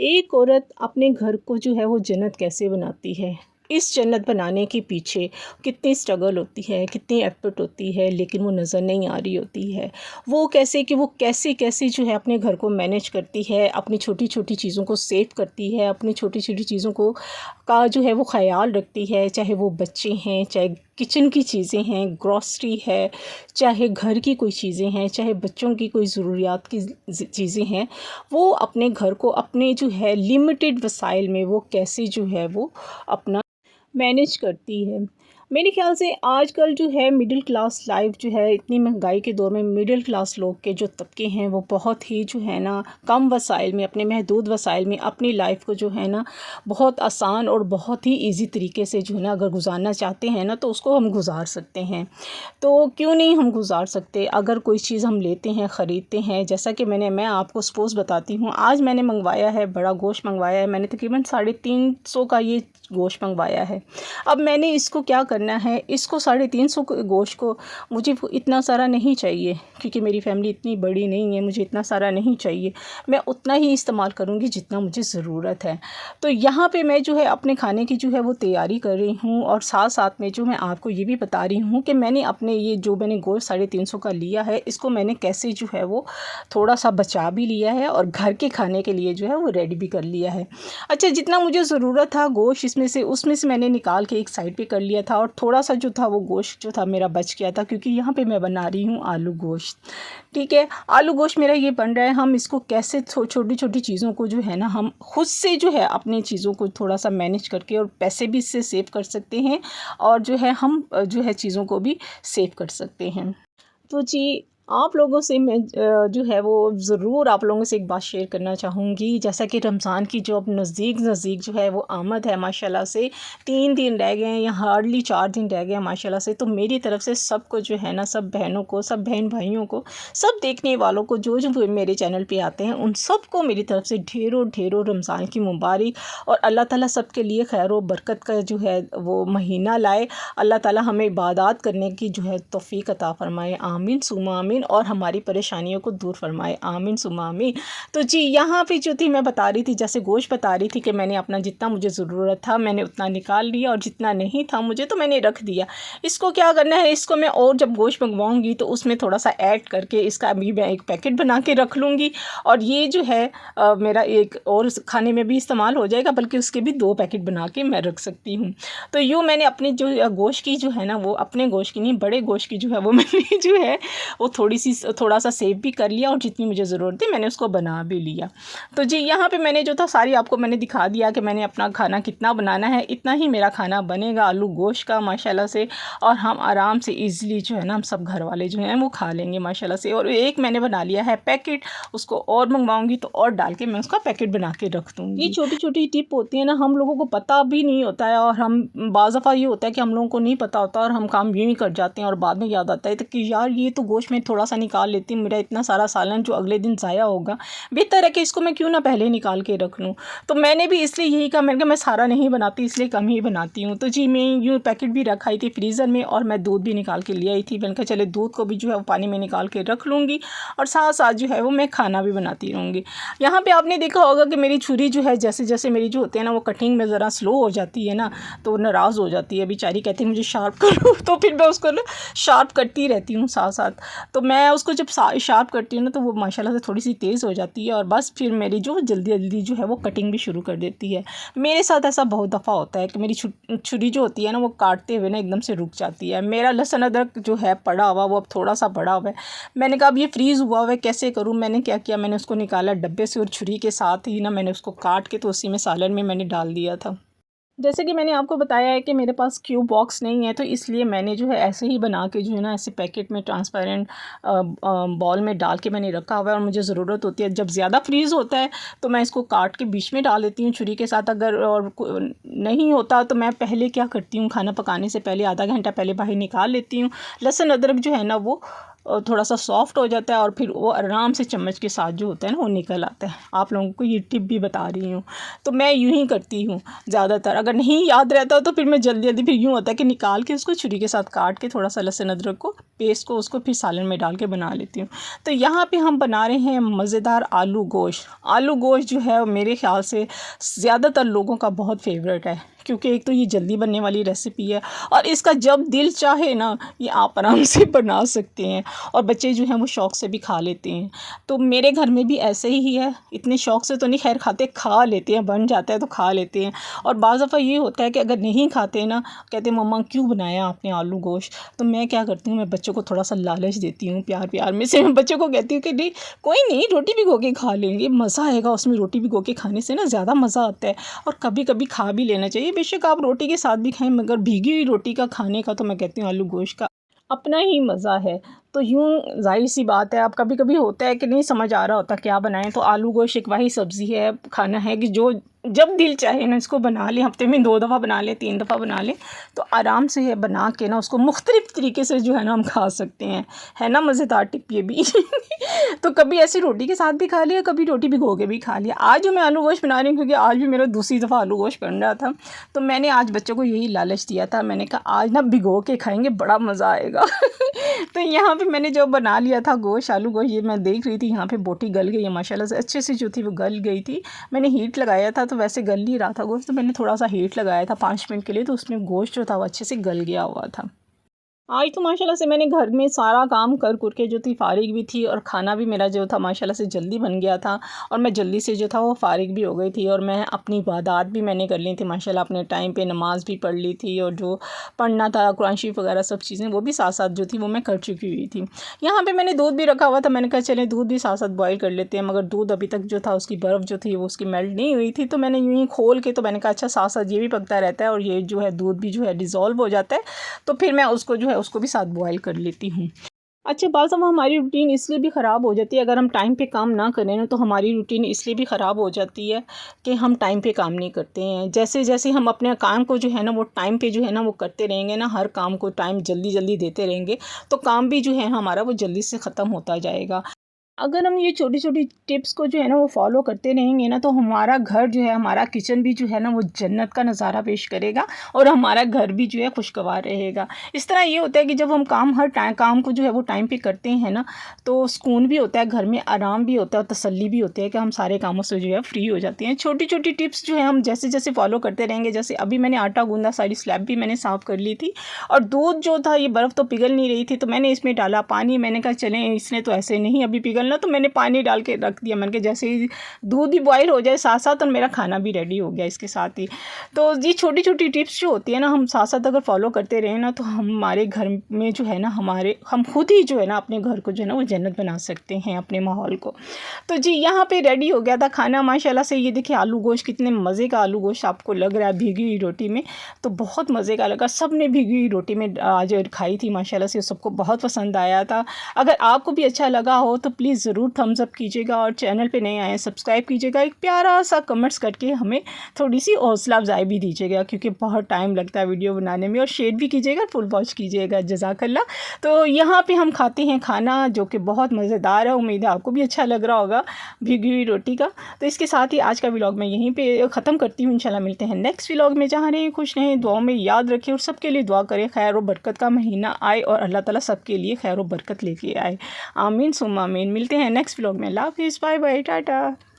एक औरत अपने घर को जो है वो जन्नत कैसे बनाती है। इस जन्नत बनाने के पीछे कितनी स्ट्रगल होती है, कितनी एफर्ट होती है, लेकिन वो नज़र नहीं आ रही होती है। वो कैसे कैसे जो है अपने घर को मैनेज करती है, अपनी छोटी छोटी चीज़ों को सेव करती है, अपनी छोटी छोटी चीज़ों को का जो है वो ख़याल रखती है। चाहे वो बच्चे हैं, चाहे किचन की चीज़ें हैं, ग्रॉसरी है, चाहे घर की कोई चीज़ें हैं, चाहे बच्चों की कोई ज़रूरियात की चीज़ें हैं। वो अपने घर को अपने जो है लिमिटेड वसाइल में वो कैसे जो है वो अपना मैनेज करती है। मेरे ख़्याल से आजकल जो है मिडिल क्लास लाइफ जो है, इतनी महंगाई के दौर में मिडिल क्लास लोग के जो तबके हैं वो बहुत ही जो है ना कम वसाइल में, अपने महदूद वसाइल में अपनी लाइफ को जो है ना बहुत आसान और बहुत ही ईज़ी तरीके से जो है ना अगर गुजारना चाहते हैं ना तो उसको हम गुजार सकते हैं। तो क्यों नहीं हम गुजार सकते। अगर कोई चीज़ हम लेते हैं, ख़रीदते हैं, जैसा कि मैं आपको सपोज़ बताती हूँ। आज मैंने मंगवाया है, बड़ा गोश्त मंगवाया है, मैंने तकरीबन 350 का ये गोश्त मंगवाया है। अब मैंने इसको क्या करना है, इसको 350 गोश्त को मुझे वो इतना सारा नहीं चाहिए, क्योंकि मेरी फैमिली इतनी बड़ी नहीं है, मुझे इतना सारा नहीं चाहिए। मैं उतना ही इस्तेमाल करूँगी जितना मुझे ज़रूरत है। तो यहाँ पे मैं जो है अपने खाने की जो है वो तैयारी कर रही हूँ, और साथ साथ में जो मैं आपको ये भी बता रही हूँ कि मैंने अपने ये जो मैंने गोश्त 350 का लिया है, इसको मैंने कैसे जो है वो थोड़ा सा बचा भी लिया है और घर के खाने के लिए जो है वो रेडी भी कर लिया है। अच्छा, जितना मुझे ज़रूरत था गोश्त उसमें से मैंने निकाल के एक साइड पे कर लिया था, और थोड़ा सा जो था वो गोश्त जो था मेरा बच गया था, क्योंकि यहाँ पे मैं बना रही हूँ आलू गोश्त। ठीक है, आलू गोश्त मेरा ये बन रहा है। हम इसको कैसे छोटी छोटी चीज़ों को जो है ना हम खुद से जो है अपनी चीज़ों को थोड़ा सा मैनेज करके और पैसे भी इससे सेव कर सकते हैं, और जो है हम जो है चीज़ों को भी सेव कर सकते हैं। तो जी, आप लोगों से मैं जो है वो ज़रूर आप लोगों से एक बात शेयर करना चाहूँगी। जैसा कि रमज़ान की जो अब नज़दीक जो है वो आमद है, माशाल्लाह से 3 दिन रह गए हैं या हार्डली 4 दिन रह गए हैं माशाल्लाह से। तो मेरी तरफ़ से सबको जो है ना, सब बहनों को, सब बहन भाइयों को, सब देखने वालों को जो मेरे चैनल पे आते हैं, उन सबको मेरी तरफ़ से ढेरों ढेरों रमज़ान की मुबारक। और अल्लाह ताला सबके लिए खैर व बरकत का जो है वो महीना लाए। अल्लाह ताला हमें इबादत करने की जो है तौफ़ीक अता फ़रमाए, आमीन सुम्मा आमीन, और हमारी परेशानियों को दूर फरमाए, आमीन सुम्मा आमीन। तो जी, यहाँ पे जो थी मैं बता रही थी, जैसे गोश्त बता रही थी कि मैंने अपना जितना मुझे ज़रूरत था मैंने उतना निकाल लिया, और जितना नहीं था मुझे तो मैंने रख दिया। इसको क्या करना है, इसको मैं और जब गोश्त मंगवाऊँगी तो उसमें थोड़ा सा ऐड करके इसका भी मैं एक पैकेट बना के रख लूँगी, और ये जो है मेरा एक और खाने में भी इस्तेमाल हो जाएगा, बल्कि उसके भी 2 पैकेट बना के मैं रख सकती हूँ। तो यूँ मैंने अपनी जो गोश्त की जो है ना, वो अपने गोश्त की नहीं, बड़े गोश्त की जो है वो मैंने जो है वो थोड़ा सा सेव भी कर लिया, और जितनी मुझे ज़रूरत थी मैंने उसको बना भी लिया। तो जी, यहाँ पे मैंने जो था सारी आपको मैंने दिखा दिया कि मैंने अपना खाना कितना बनाना है, इतना ही मेरा खाना बनेगा आलू गोश्त का माशाल्लाह से। और हम आराम से ईज़िली जो है ना हम सब घर वाले जो हैं वो खा लेंगे माशाल्लाह से। और एक मैंने बना लिया है पैकेट, उसको और मंगवाऊँगी तो और डाल के मैं उसका पैकेट बना के रख दूँगी। ये छोटी छोटी टिप होती है ना, हम लोगों को पता भी नहीं होता है, और हम बाज़ दफ़ा ये होता है कि हम लोगों को नहीं पता होता और हम काम यूँ ही कर जाते हैं, और बाद में याद आता है तो कि यार ये तो गोश्त में थोड़ा सा निकाल लेती हूँ, मेरा इतना सारा सालन जो अगले दिन ज़ाया होगा, बेहतर है कि इसको मैं क्यों ना पहले निकाल के रख लूँ। तो मैंने भी इसलिए यही कहा, मैंने कहा मैं सारा नहीं बनाती, इसलिए कम ही बनाती हूँ। तो जी, मैं यूँ पैकेट भी रखाई थी फ्रीज़र में, और मैं दूध भी निकाल के ले आई थी। मैंने कहा चले दूध को भी जो है वो पानी में निकाल के रख लूँगी, और साथ साथ जो है वो मैं खाना भी बनाती रहूँगी। यहाँ पर आपने देखा होगा कि मेरी छुरी जो है जैसे जैसे मेरी जो होते हैं ना वो कटिंग में ज़रा स्लो हो जाती है ना, तो नाराज़ हो जाती है बेचारी, कहती है मुझे शार्प करो। तो फिर मैं उसको ना शार्प करती रहती हूँ साथ साथ। तो मैं उसको जब शार्प करती हूँ ना तो वो माशाल्लाह से थोड़ी सी तेज़ हो जाती है, और बस फिर मेरी जो जल्दी जल्दी जो है वो कटिंग भी शुरू कर देती है। मेरे साथ ऐसा बहुत दफ़ा होता है कि मेरी छुरी जो होती है ना वो काटते हुए ना एकदम से रुक जाती है। मेरा लहसुन अदरक जो है पड़ा हुआ वो अब थोड़ा सा बड़ा हुआ है, मैंने कहा अब ये फ्रीज़ हुआ हुआ है कैसे करूँ। मैंने क्या किया, मैंने उसको निकाला डब्बे से, और छुरी के साथ ही ना मैंने उसको काट के तो उसी में सालन में मैंने डाल दिया था। जैसे कि मैंने आपको बताया है कि मेरे पास क्यूब बॉक्स नहीं है, तो इसलिए मैंने जो है ऐसे ही बना के जो है ना ऐसे पैकेट में ट्रांसपेरेंट बॉल में डाल के मैंने रखा हुआ है, और मुझे ज़रूरत होती है जब ज़्यादा फ्रीज़ होता है तो मैं इसको काट के बीच में डाल देती हूँ छुरी के साथ। अगर और नहीं होता तो मैं पहले क्या करती हूँ, खाना पकाने से पहले आधा घंटा पहले बाहर निकाल लेती हूँ। लहसुन अदरक जो है ना वो थोड़ा सा सॉफ्ट हो जाता है और फिर वो आराम से चम्मच के साथ जो होता है ना वो निकल आता है। आप लोगों को ये टिप भी बता रही हूँ। तो मैं यूँ ही करती हूँ ज़्यादातर। अगर नहीं याद रहता हो तो फिर मैं जल्दी जल्दी फिर यूँ होता है कि निकाल के उसको छुरी के साथ काट के थोड़ा सा लहसुन अदरक को पेस्ट को उसको फिर सालन में डाल के बना लेती हूँ। तो यहाँ पे हम बना रहे हैं मज़ेदार आलू गोश्त। आलू गोश्त जो है मेरे ख़्याल से ज़्यादातर लोगों का बहुत फेवरेट है, क्योंकि एक तो ये जल्दी बनने वाली रेसिपी है और इसका जब दिल चाहे ना ये आप आराम से बना सकते हैं और बच्चे जो हैं वो शौक़ से भी खा लेते हैं। तो मेरे घर में भी ऐसे ही है, इतने शौक़ से तो नहीं खैर खाते, खा लेते हैं, बन जाता है तो खा लेते हैं। और बाज़ दफ़ा ये होता है कि अगर नहीं खाते ना, कहते मम्मा क्यों बनाया आपने आलू गोश्त, तो मैं क्या करती हूँ, मैं बच्चों को थोड़ा सा लालच देती हूँ, प्यार प्यार में से मैं बच्चों को कहती हूँ कि नहीं कोई नहीं, रोटी भिगो के खा लेंगे, मज़ा आएगा उसमें, रोटी भिगो के खाने से ना ज़्यादा मज़ा आता है और कभी कभी खा भी लेना चाहिए। बेशक आप रोटी के साथ भी खाएं, मगर भीगी हुई रोटी का खाने का तो मैं कहती हूँ आलू गोश्त का अपना ही मज़ा है। तो यूँ ज़ाहिर सी बात है, आप कभी कभी होता है कि नहीं समझ आ रहा होता क्या बनाएं, तो आलू गोश्त एक वही सब्ज़ी है, खाना है कि जो जब दिल चाहे ना इसको बना लें, हफ्ते में 2 दफ़ा बना लें, 3 दफ़ा बना लें, तो आराम से है बना के ना उसको मुख्तलिफ़ तरीके से जो है ना हम खा सकते हैं। है ना मज़ेदार टिप ये भी। तो कभी ऐसी रोटी के साथ भी खा लिया, कभी रोटी भिगो के भी खा लिया। आज जो मैं आलू गोश्त बना रही हूँ, क्योंकि आज भी मेरा दूसरी दफ़ा आलू गोश्त बन रहा था, तो मैंने आज बच्चों को यही लालच दिया था, मैंने कहा आज ना भिगो के खाएंगे, बड़ा मज़ा आएगा। तो यहाँ पे मैंने जो बना लिया था गोश्त, आलू गोश्त, ये मैं देख रही थी यहाँ पे बोटी गल गई है माशाल्लाह से, अच्छे से जो थी वो गल गई थी। मैंने हीट लगाया था तो वैसे गल नहीं रहा था गोश्त, तो मैंने थोड़ा सा हीट लगाया था 5 मिनट के लिए, तो उसमें गोश्त जो था वो अच्छे से गल गया हुआ था। आज तो माशाल्लाह से मैंने घर में सारा काम कर कुर के जो थी फ़ारिग भी थी, और खाना भी मेरा जो था माशाल्लाह से जल्दी बन गया था, और मैं जल्दी से जो था वो फ़ारिग भी हो गई थी, और मैं अपनी इबादत भी मैंने कर ली थी माशाल्लाह, अपने टाइम पे नमाज़ भी पढ़ ली थी, और जो पढ़ना था कुरान शरीफ वगैरह सब चीज़ें वो भी साथ साथ जो थी वो मैं कर चुकी हुई थी। यहाँ पर मैंने दूध भी रखा हुआ था, मैंने कहा चलें दूध भी साथ साथ बॉयल कर लेते हैं, मगर दूध अभी तक जो था उसकी बर्फ़ जो थी वो उसकी मेल्ट नहीं हुई थी, तो मैंने यूँ ही खोल के, तो मैंने कहा अच्छा साथ साथ ये भी पकता रहता है और ये जो है दूध भी जो है डिज़ोल्व हो जाता है, तो फिर मैं उसको जो है उसको भी साथ बॉयल कर लेती हूँ। अच्छा, बाज़ दफ़ा हमारी रूटीन इसलिए भी ख़राब हो जाती है, अगर हम टाइम पे काम ना करें ना, तो हमारी रूटीन इसलिए भी ख़राब हो जाती है कि हम टाइम पे काम नहीं करते हैं। जैसे जैसे हम अपने काम को जो है ना वो टाइम पे जो है ना वो करते रहेंगे ना, हर काम को टाइम जल्दी जल्दी देते रहेंगे, तो काम भी जो है हमारा वो जल्दी से ख़त्म होता जाएगा। अगर हम ये छोटी-छोटी टिप्स को जो है ना वो फ़ॉलो करते रहेंगे ना, तो हमारा घर जो है, हमारा किचन भी जो है ना वो जन्नत का नज़ारा पेश करेगा, और हमारा घर भी जो है खुशगवार रहेगा। इस तरह ये होता है कि जब हम काम को जो है वो टाइम पे करते हैं ना, तो सुकून भी होता है, घर में आराम भी होता है और तसल्ली भी होती है कि हम सारे कामों से जो है फ्री हो जाते हैं। छोटी-छोटी टिप्स जो है हम जैसे-जैसे फ़ॉलो करते रहेंगे, जैसे अभी मैंने आटा गूँधा, सारी स्लैब भी मैंने साफ़ कर ली थी, और दूध जो था ये बर्फ़ तो पिघल नहीं रही थी, तो मैंने इसमें डाला पानी, मैंने कहा चलें इसने तो ऐसे नहीं अभी पिघलना, तो मैंने पानी डाल के रख दिया। मैंने कहा जैसे ही दूध भी बॉयल हो जाए साथ साथ, और मेरा खाना भी रेडी हो गया इसके साथ ही। तो ये छोटी छोटी टिप्स जो होती है ना, हम साथ साथ अगर फॉलो करते रहें ना, तो हमारे घर में जो है ना, हम खुद ही जो है ना अपने घर को जो है ना वो जन्नत बना सकते हैं, अपने माहौल को। तो जी यहाँ पे रेडी हो गया था खाना माशाल्लाह से। ये देखिए आलू गोश्त, कितने मज़े का आलू गोश्त आपको लग रहा है भीगी हुई रोटी में, तो बहुत मज़े का लगा। सब ने भीगी हुई रोटी में आज खाई थी माशाल्लाह से, सबको बहुत पसंद आया था। अगर आपको भी अच्छा लगा हो तो प्लीज़ ज़रूर थम्स अप कीजिएगा, और चैनल पे नए आए सब्सक्राइब कीजिएगा, एक प्यारा सा कमेंट्स करके हमें थोड़ी सी हौसला अफजाई भी दीजिएगा, क्योंकि बहुत टाइम लगता है वीडियो बनाने में, और शेयर भी कीजिएगा, फुल वॉच कीजिएगा, जज़ाकल्लाह। तो यहाँ पे हम खाते हैं खाना जो कि बहुत मज़ेदार है, उम्मीद है आपको भी अच्छा लग रहा होगा भीगी हुई रोटी का। तो इसके साथ ही आज का व्लॉग मैं यहीं पे ख़त्म करती हूँ। इंशाल्लाह मिलते हैं नेक्स्ट व्लॉग में। जहाँ रहें खुश रहें, दुआओं में याद रखें, और सबके लिए दुआ करें खैर और बरकत का महीना आए, और अल्लाह ताला सबके लिए खैर और बरकत लेके आए। आमीन सुम्मा आमीन। मिलते हैं नेक्स्ट व्लॉग में। अल्लाह हाफ़िज़, बाय बाय, टाटा।